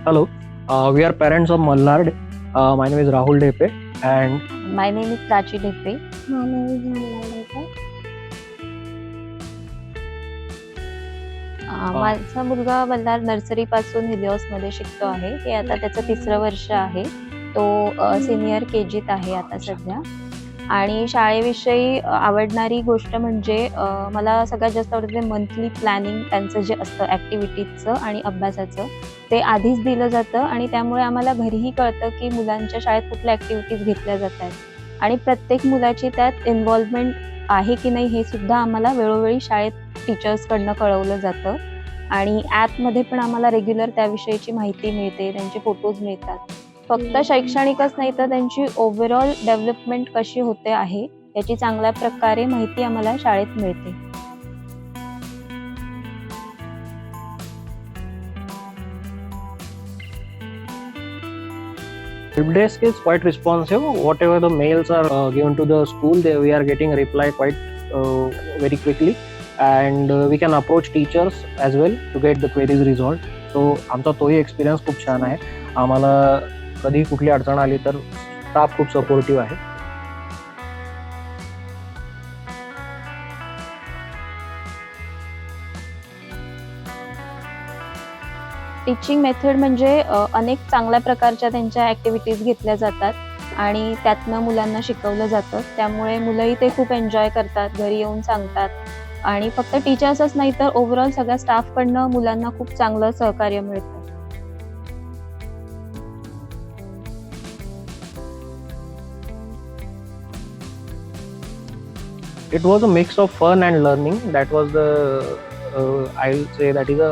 Hello, we are parents of Malnad. My name is Rahul Depe, and My name is Prachi Depe. My name is Nandita. माझा मुलगा Malhar nursery पासून हिलिओस मध्ये शिकतो आहे. हे आता त्याचं 3रं वर्ष आहे. तो सिनियर केजीत आहे आता सध्या. आणि शाळेविषयी आवडणारी गोष्ट म्हणजे मला सगळ्यात जास्त आवडते मंथली प्लॅनिंग त्यांचं जे असतं ॲक्टिव्हिटीजचं आणि अभ्यासाचं ते आधीच दिलं जातं आणि त्यामुळे आम्हाला घरीही कळतं की मुलांच्या शाळेत कुठल्या ॲक्टिव्हिटीज घेतल्या जात आहेत आणि प्रत्येक मुलाची त्यात इन्व्हॉल्वमेंट आहे की नाही हे सुद्धा आम्हाला वेळोवेळी शाळेत टीचर्सकडनं कळवलं जातं. आणि ॲपमध्ये पण आम्हाला रेग्युलर त्याविषयीची माहिती मिळते, त्यांचे फोटोज मिळतात. फक्त शैक्षणिकच नाही तर त्यांची ओव्हरऑल डेव्हलपमेंट कशी होते आहे याची चांगल्या प्रकारे माहिती आम्हाला शाळेत मिळते. help desk is quite responsive. Whatever the mails are given to the school, we are getting a reply quite very quickly, and we can approach teachers as well to get the queries resolved. So आमचा तोही experience खूप छान आहे. आम्हाला कधी कुठली अडचण आली तर स्टाफ खूप सपोर्टिव्ह आहे. टीचिंग मेथड म्हणजे अनेक चांगल्या प्रकारच्या त्यांच्या ॲक्टिव्हिटीज घेतल्या जातात आणि त्यातनं मुलांना शिकवलं जातं. त्यामुळे मुलंही ते खूप एन्जॉय करतात, घरी येऊन सांगतात. आणि फक्त टीचर्सच नाही तर ओव्हरऑल सगळ्या स्टाफकडनं मुलांना खूप चांगलं सहकार्य मिळतं. It was a mix of fun and learning. That was the I'll say that is a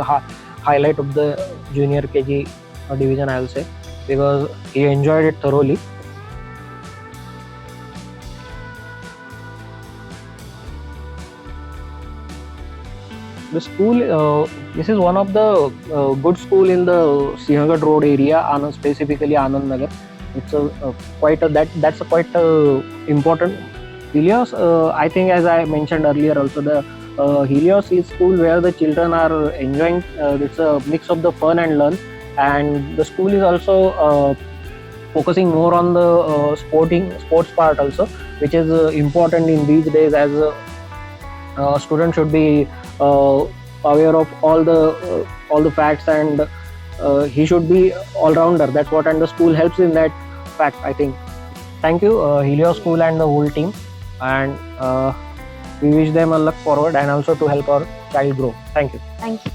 highlight of the junior KG division, I'll say, because he enjoyed it thoroughly. The school, this is one of the good school in the Sinhagad Road area, specifically Anand Nagar. It's that's a quite important. Helios, I think, as I mentioned earlier, also the Helios is school where the children are enjoying. It's a mix of the fun and learn, and the school is also focusing more on the sports part also, which is important in these days, as students should be aware of all the facts, and he should be all rounder. That's what, and the school helps in that fact, I think. Thank you, Helios School and the whole team, and we wish them a luck forward and also to help our child grow. Thank you. Thank you.